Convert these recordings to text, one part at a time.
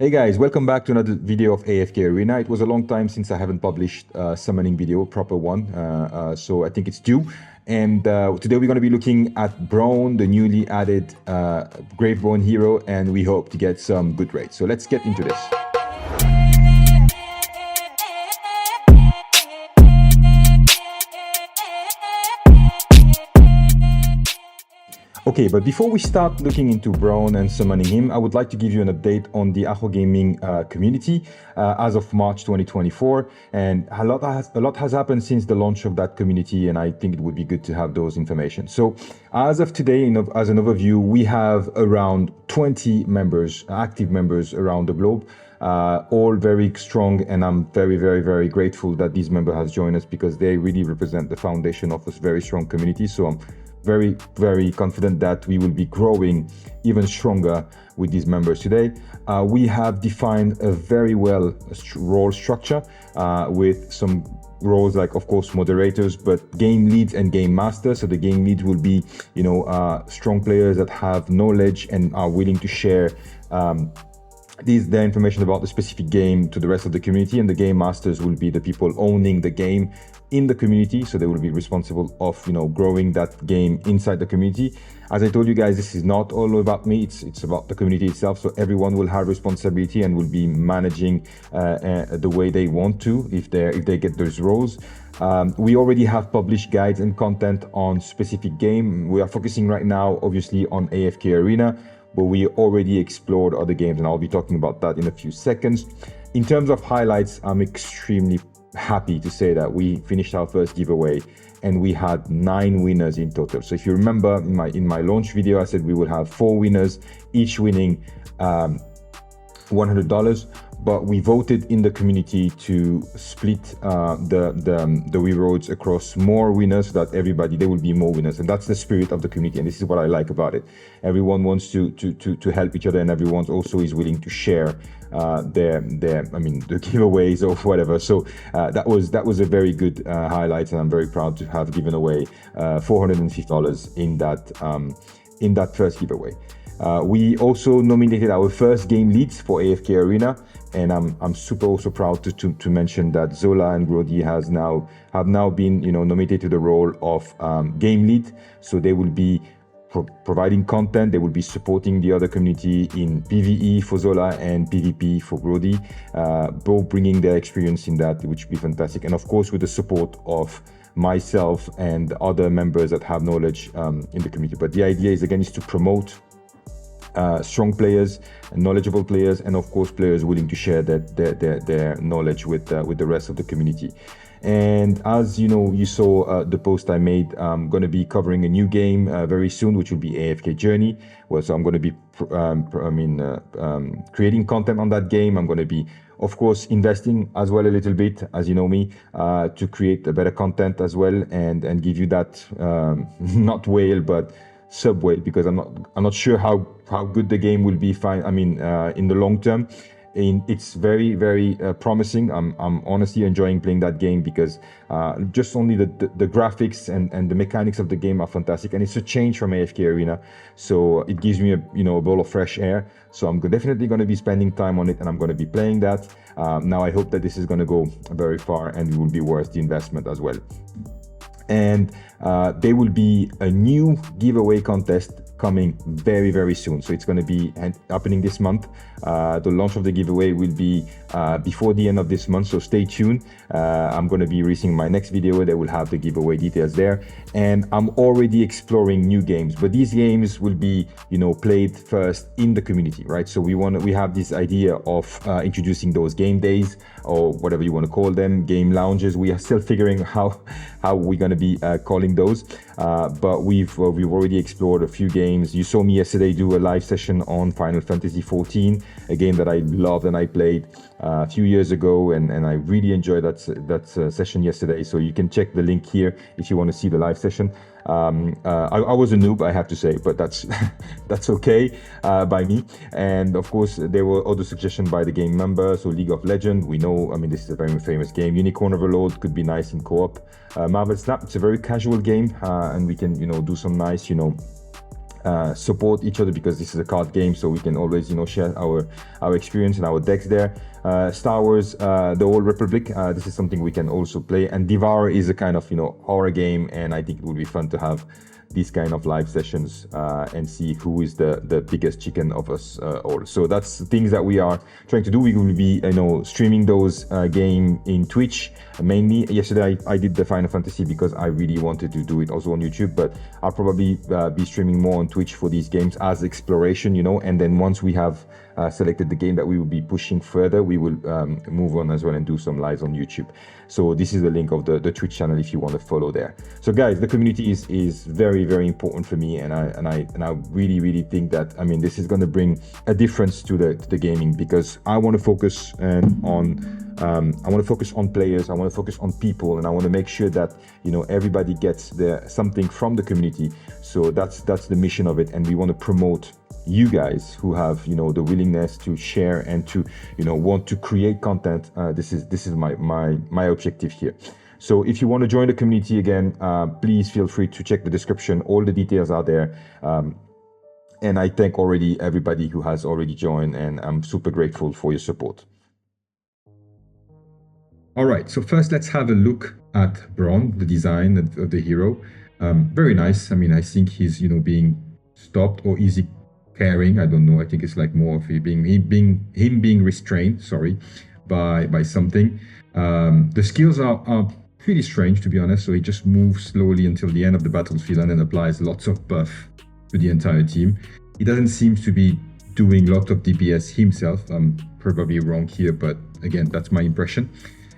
Hey guys, welcome back to another video of AFK Arena. It was a long time since I haven't published a summoning video, proper one, so I think it's due. And today we're going to be looking at Bronn, the newly added Graveborn hero, and we hope to get some good rates. So let's get into this. Okay, but before we start looking into Bronn and summoning him, I would like to give you an update on the Akho Gaming community as of March 2024. And a lot has happened since the launch of that community, and I think it would be good to have those information. So as of today, as an overview, we have around 20 members, active members around the globe. All very strong, and I'm very grateful that these members has joined us because they really represent the foundation of this very strong community. So I'm very confident that we will be growing even stronger with these members today. We have defined a very well role structure with some roles like, of course, moderators, but game leads and game masters. So the game leads will be, strong players that have knowledge and are willing to share their information about the specific game to the rest of the community, and the game masters will be the people owning the game in the community, so they will be responsible of growing that game inside the community. As I told you guys, this is not all about me, it's about the community itself, so everyone will have responsibility and will be managing the way they want to if they get those roles. We already have published guides and content on specific game. We are focusing right now obviously on AFK Arena, but we already explored other games, and I'll be talking about that in a few seconds. In terms of highlights, I'm extremely happy to say that we finished our first giveaway and we had 9 winners in total. So if you remember in my launch video, I said we would have 4 winners, each winning $100, but we voted in the community to split the rewards across more winners, so that there will be more winners, and that's the spirit of the community, and this is what I like about it. Everyone wants to help each other, and everyone also is willing to share the giveaways or whatever. So that was a very good highlight, and I'm very proud to have given away $450 in that first giveaway. We also nominated our first game leads for AFK Arena, and I'm super also proud to mention that Zola and Grody have now been nominated to the role of game lead. So they will be providing content, they will be supporting the other community in PvE for Zola and PvP for Grody, both bringing their experience in that, which will be fantastic, and of course with the support of myself and other members that have knowledge in the community. But the idea is again to promote strong players and knowledgeable players, and of course players willing to share their knowledge with the rest of the community. And as you saw the post I made, I'm going to be covering a new game very soon, which will be AFK Journey. So I'm going to be creating content on that game. I'm going to be, of course, investing as well a little bit, as you know me, to create a better content as well, and give you that not whale but sub whale, because I'm not sure how good the game will be in the long term. It's very promising. I'm honestly enjoying playing that game because just only the graphics and the mechanics of the game are fantastic, and it's a change from AFK Arena, so it gives me a bowl of fresh air. So I'm definitely going to be spending time on it, and I'm going to be playing that. Now I hope that this is going to go very far and it will be worth the investment as well. And there will be a new giveaway contest coming very soon, so it's going to be happening this month. The launch of the giveaway will be before the end of this month, so stay tuned. I'm going to be releasing my next video that will have the giveaway details there, and I'm already exploring new games, but these games will be played first in the community, right? So we have this idea of introducing those game days, or whatever you want to call them, game lounges. We are still figuring how we're going to be calling those, but we've already explored a few games. You saw me yesterday do a live session on Final Fantasy XIV, a game that I loved and I played a few years ago, and I really enjoyed that session yesterday. So you can check the link here if you want to see the live session. I was a noob, I have to say, but that's okay by me. And of course there were other suggestions by the game member. So League of Legends, we know, this is a very famous game. Unicorn Overlord could be nice in co-op. Marvel Snap, it's a very casual game, and we can do some nice support each other, because this is a card game, so we can always, you know, share our experience and our decks there. Star Wars, The Old Republic, this is something we can also play. And Devour is a kind of, you know, horror game, and I think it would be fun to have these kind of live sessions and see who is the biggest chicken of us all. So that's things that we are trying to do. We will be, you know, streaming those game in Twitch mainly. Yesterday I did the Final Fantasy because I really wanted to do it also on YouTube, but I'll probably be streaming more on Twitch for these games as exploration, you know. And then once we have selected the game that we will be pushing further, we will move on as well and do some lives on YouTube. So this is the link of the Twitch channel if you want to follow there. So guys, the community is very, very important for me, and I really think that, I mean, this is going to bring a difference to the gaming, because I want to focus on players, I want to focus on people, and I want to make sure that, you know, everybody gets something from the community. So that's the mission of it, and we want to promote you guys who have, you know, the willingness to share and to, you know, want to create content. This is my objective here. So if you want to join the community again, please feel free to check the description. All the details are there. And I thank already everybody who has already joined, and I'm super grateful for your support. All right, so first let's have a look at Bronn, the design of the hero. Very nice. I mean, I think he's, you know, being stopped, or easy caring, I don't know. I think it's like more of him being restrained, sorry, by something. The skills are pretty strange, to be honest. So he just moves slowly until the end of the battlefield and then applies lots of buff to the entire team. He doesn't seem to be doing a lot of DPS himself. I'm probably wrong here, but again, that's my impression.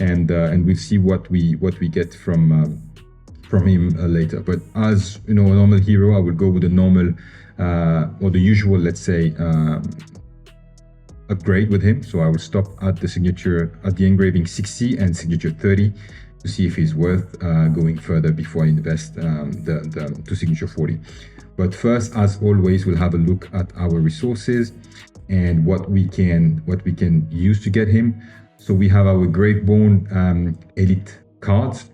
And we'll see what we get from him later. But as, you know, a normal hero, I will go with the normal or the usual, let's say, upgrade with him. So I will stop at the signature, at the engraving 60 and signature 30 to see if he's worth going further before I invest to signature 40. But first, as always, we'll have a look at our resources and what we can use to get him. So we have our Graveborn elite cards.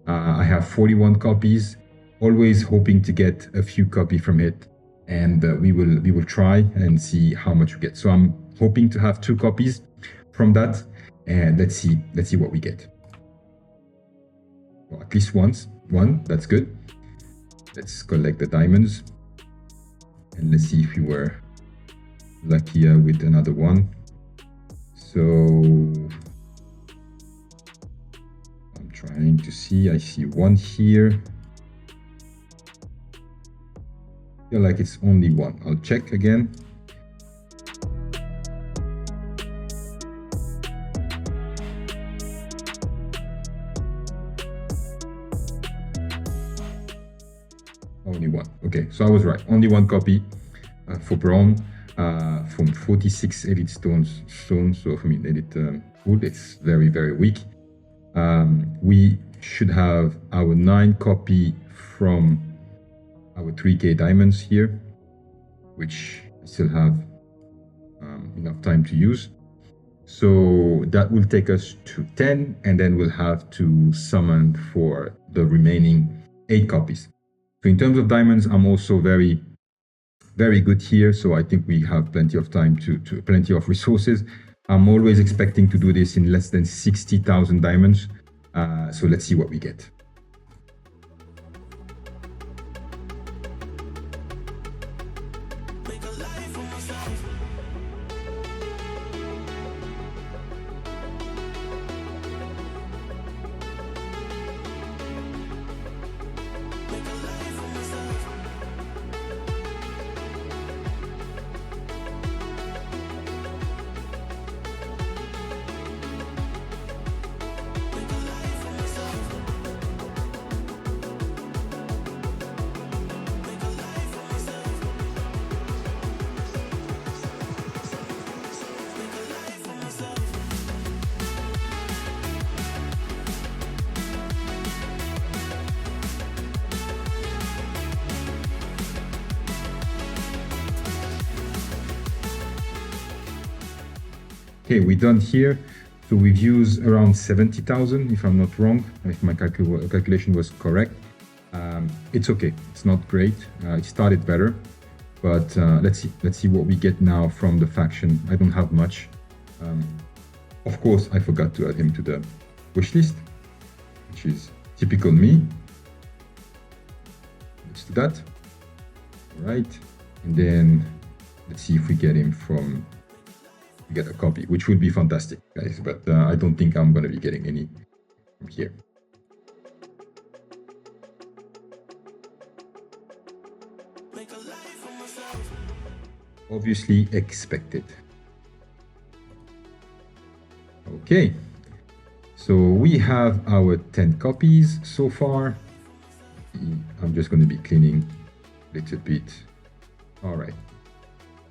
I have 41 copies, always hoping to get a few copies from it, and we will try and see how much we get. So I'm hoping to have 2 copies from that, and let's see what we get. Well, at least one, that's good. Let's collect the diamonds, and let's see if we were luckier with another one. So I'm trying to see, I see one here. I feel like it's only one. I'll check again. Only one. Okay, so I was right. Only one copy for Bronn from 46 elite stones. So I mean, elite wood. It's very, very weak. We should have our 9 copy from our 3k diamonds here, which I still have enough time to use. So that will take us to 10, and then we'll have to summon for the remaining 8 copies. So in terms of diamonds, I'm also very, very good here. So I think we have plenty of time to plenty of resources. I'm always expecting to do this in less than 60,000 diamonds. So let's see what we get. Okay, we're done here. So we've used around 70,000, if I'm not wrong, if my calculation was correct. It's okay, it's not great. It started better. But let's see what we get now from the faction. I don't have much. Of course, I forgot to add him to the wish list, which is typical me. Let's do that. All right, and then let's see if we get him from. We get a copy, which would be fantastic, guys. But I don't think I'm going to be getting any from here. Obviously expected. Okay, so we have our 10 copies so far. I'm just going to be cleaning a little bit. All right,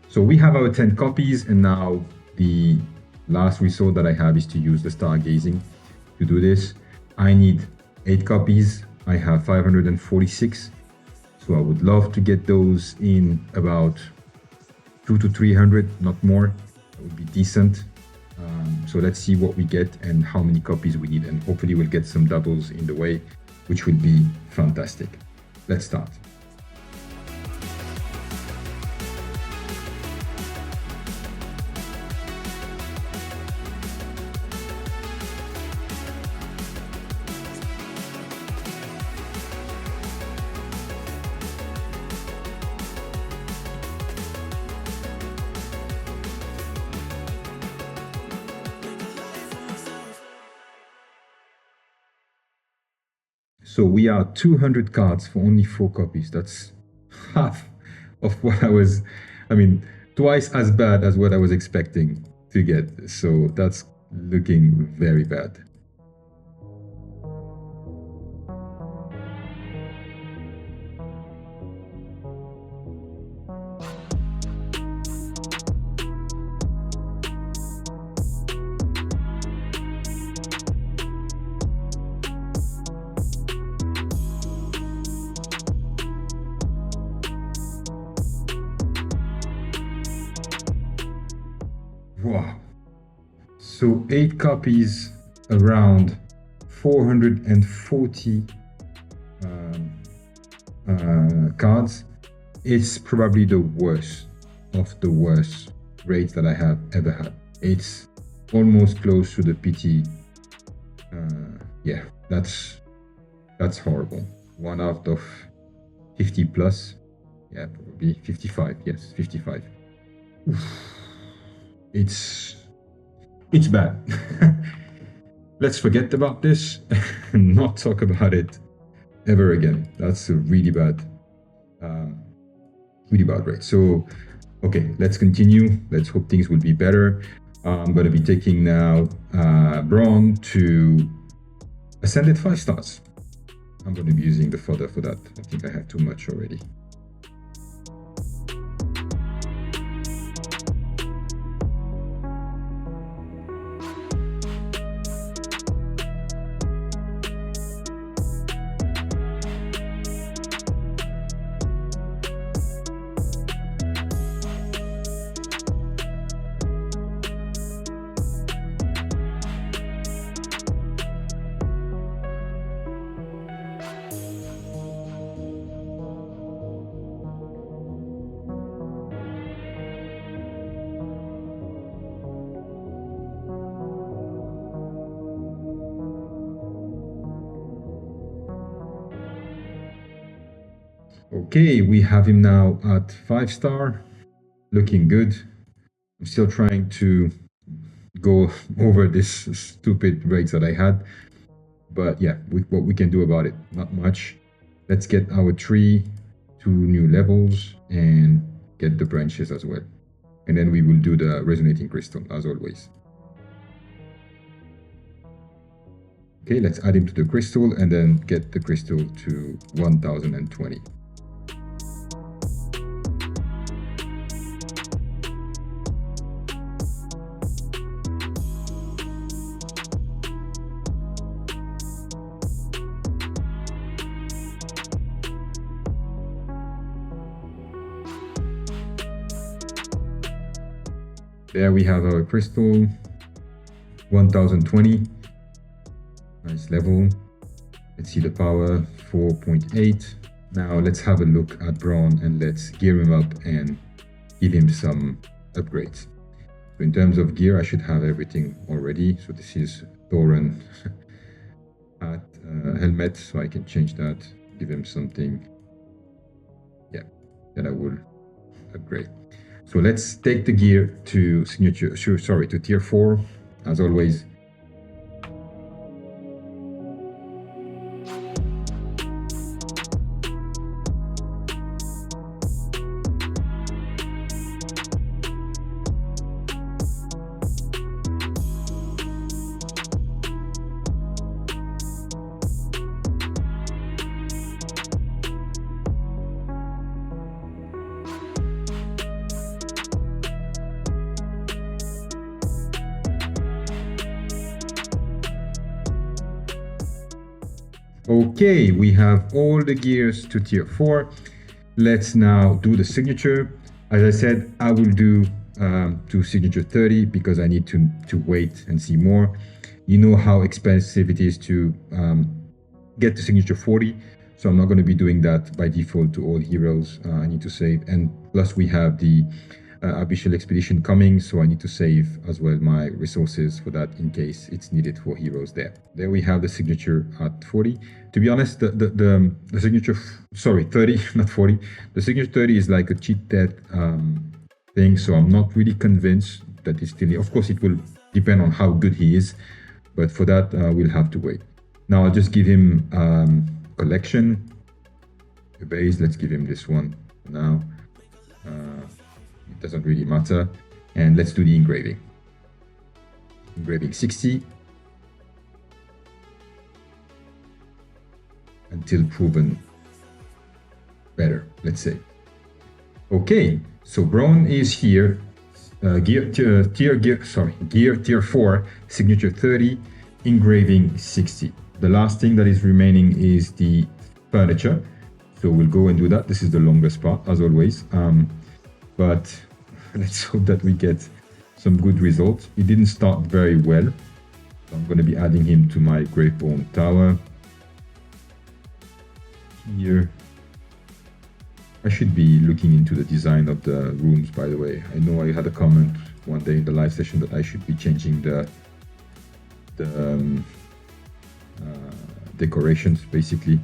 so we have our 10 copies, and now the last resort that I have is to use the stargazing to do this. I need 8 copies. I have 546, so I would love to get those in about 200 to 300, not more. That would be decent. So let's see what we get and how many copies we need, and hopefully we'll get some doubles in the way, which will be fantastic. Let's start. So we are 200 cards for only 4 copies. That's half of what I mean, twice as bad as what I was expecting to get. So that's looking very bad. Wow. So 8 copies, around 440 cards. It's probably the worst of the worst rates that I have ever had. It's almost close to the PT. Yeah, that's horrible. 1 out of 50 plus. Yeah, probably 55. Yes, 55. Oof. It's bad. Let's forget about this and not talk about it ever again. That's a really bad rate. So, okay, let's continue. Let's hope things will be better. I'm going to be taking now Bronn to Ascended 5 stars. I'm going to be using the fodder for that. I think I have too much already. Okay, we have him now at 5 star, looking good. I'm still trying to go over this stupid rates that I had, but yeah, what we can do about it, not much. Let's get our tree to new levels and get the branches as well, and then we will do the resonating crystal as always. Okay, let's add him to the crystal and then get the crystal to 1020. There we have our crystal, 1020, nice level. Let's see the power, 4.8, Now let's have a look at Bronn and let's gear him up and give him some upgrades. So in terms of gear, I should have everything already. So this is Thoran at helmet, so I can change that, give him something, yeah, that I will upgrade. So let's take the gear to to tier 4, as always. Okay, we have all the gears to tier 4. Let's now do the signature. As I said, I will do to signature 30 because I need to wait and see more. You know how expensive it is to get to signature 40. So I'm not going to be doing that by default to all heroes. I need to save. And plus we have the Abyssal Expedition coming, so I need to save as well my resources for that in case it's needed for heroes there. There we have the signature at 40. To be honest, the signature, sorry, 30, not 40. The signature 30 is like a cheat death thing, so I'm not really convinced that it's still, of course it will depend on how good he is, but for that we'll have to wait. Now I'll just give him collection, the base, let's give him this one now. It doesn't really matter. And let's do the engraving. Engraving 60. Until proven better, let's say. Okay, so Bronn is here. Gear tier 4, signature 30, engraving 60. The last thing that is remaining is the furniture. So we'll go and do that. This is the longest part, as always. But let's hope that we get some good results. It didn't start very well. So I'm going to be adding him to my Graveborn tower. Here. I should be looking into the design of the rooms, by the way. I know I had a comment one day in the live session that I should be changing the decorations, basically.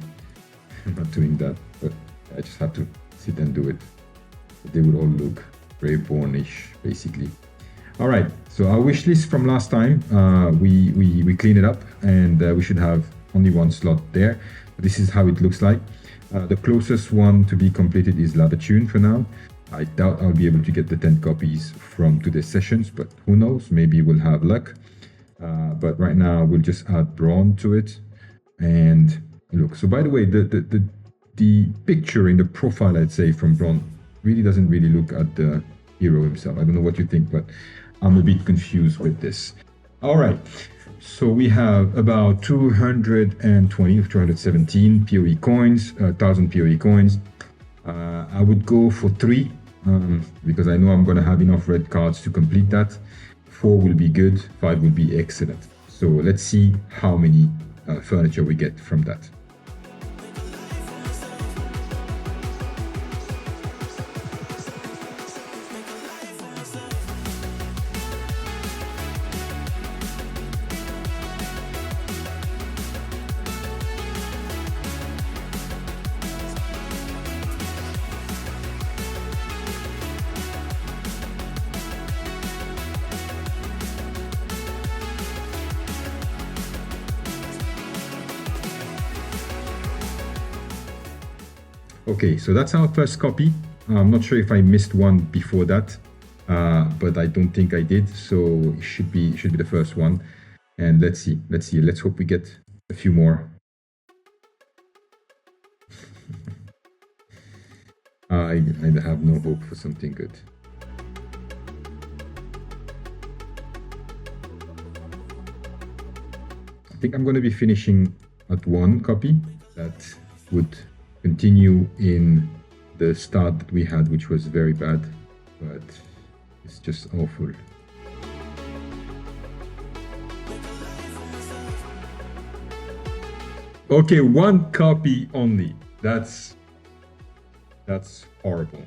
I'm not doing that, but I just have to sit and do it. They would all look Graveborn-ish, basically. All right, so our wish list from last time, we clean it up, and we should have only one slot there. This is how it looks like. The closest one to be completed is Lavatune for now. I doubt I'll be able to get the 10 copies from today's sessions, but who knows, maybe we'll have luck. But right now we'll just add Bronn to it. And look, so by the way, the picture in the profile, I'd say, from Bronn really doesn't really look at the hero himself. I don't know what you think, but I'm a bit confused with this. All right, so we have about 220 of 217 PoE coins, 1000 PoE coins. I would go for 3 because I know I'm going to have enough red cards to complete that. 4 will be good, 5 will be excellent. So let's see how many furniture we get from that. Okay, so that's our first copy. I'm not sure if I missed one before that, but I don't think I did. So it should be the first one. And let's see. Let's hope we get a few more. I have no hope for something good. I think I'm going to be finishing at 1 copy. That would continue in the start that we had, which was very bad, but it's just awful. Okay, 1 copy only. That's That's horrible.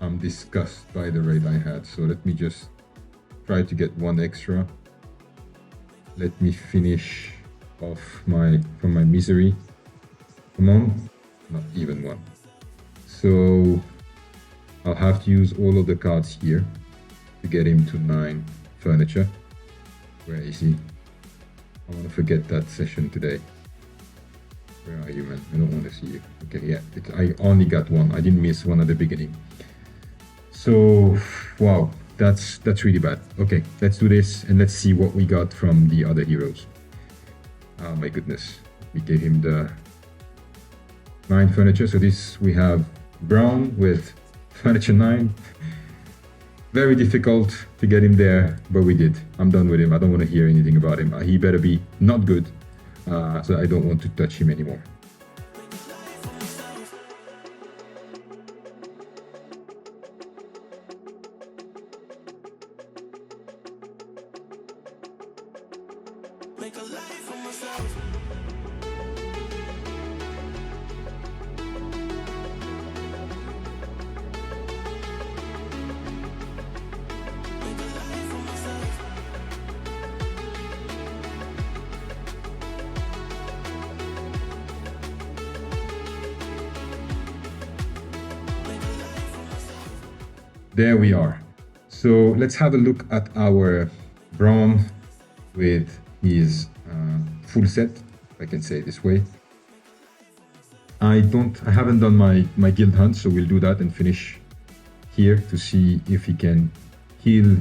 I'm disgusted by the raid I had. So let me just try to get one extra. Let me finish off from my misery. Come on, not even one. So I'll have to use all of the cards here to get him to 9 furniture. Where is he? I want to forget that session today. Where are you, man? I don't want to see you. Okay, yeah, I only got one. I didn't miss one at the beginning. So, wow, that's really bad. Okay, let's do this and let's see what we got from the other heroes. Oh my goodness, we gave him the 9 furniture. So this we have Bronn with furniture 9. Very difficult to get him there, but we did. I'm done with him. I don't want to hear anything about him. He better be not good, so I don't want to touch him anymore. There we are. So let's have a look at our Bronn with his full set, if I can say it this way. I haven't done my guild hunt, so we'll do that and finish here to see if he can heal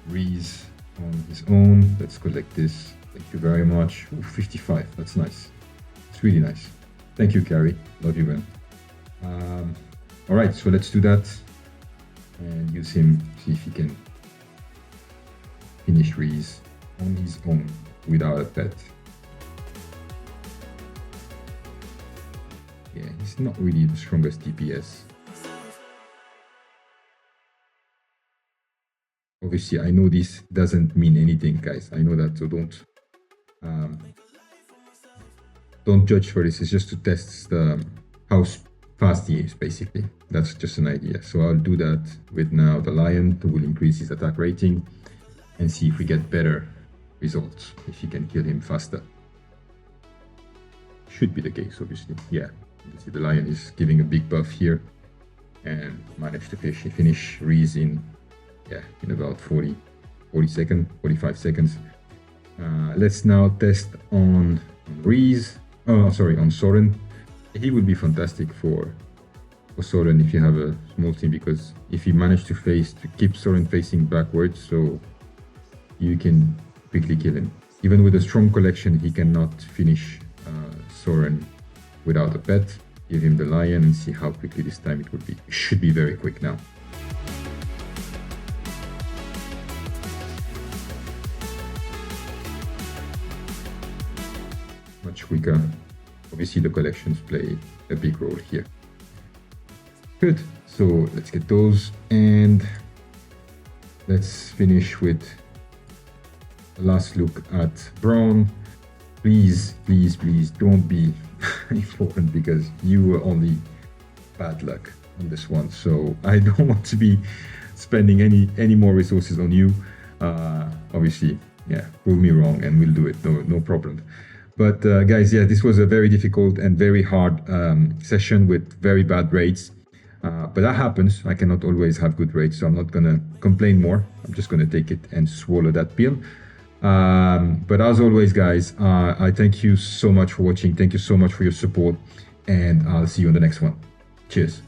Reese on his own. Let's collect this. Thank you very much. Ooh, 55, that's nice. It's really nice. Thank you, Carrie. Love you, man. All right, so let's do that and use him, see if he can finish Reese on his own without a pet. Yeah, he's not really the strongest DPS. Obviously, I know this doesn't mean anything, guys. I know that, so don't judge for this. It's just to test how fast he is, basically. That's just an idea. So I'll do that with now the lion, who will increase his attack rating and see if we get better results, if you can kill him faster. Should be the case, obviously. Yeah, you can see the lion is giving a big buff here and managed to finish Reese in about 45 seconds. Let's now test on Reese. Oh, sorry, on Soren. He would be fantastic for Soren if you have a small team, because if you manage to keep Soren facing backwards, so you can quickly kill him. Even with a strong collection, he cannot finish Soren without a pet. Give him the lion and see how quickly this time it would be. It should be very quick now. Much quicker. Obviously the collections play a big role here. Good, so let's get those and let's finish with a last look at Bronn. Please don't be important, because you were only bad luck on this one. So I don't want to be spending any more resources on you. Obviously, yeah, prove me wrong and we'll do it, no problem. But guys, yeah, this was a very difficult and very hard session with very bad raids. But that happens. I cannot always have good raids, so I'm not gonna complain more. I'm just gonna take it and swallow that pill. But as always, guys, I thank you so much for watching. Thank you so much for your support, and I'll see you on the next one. Cheers.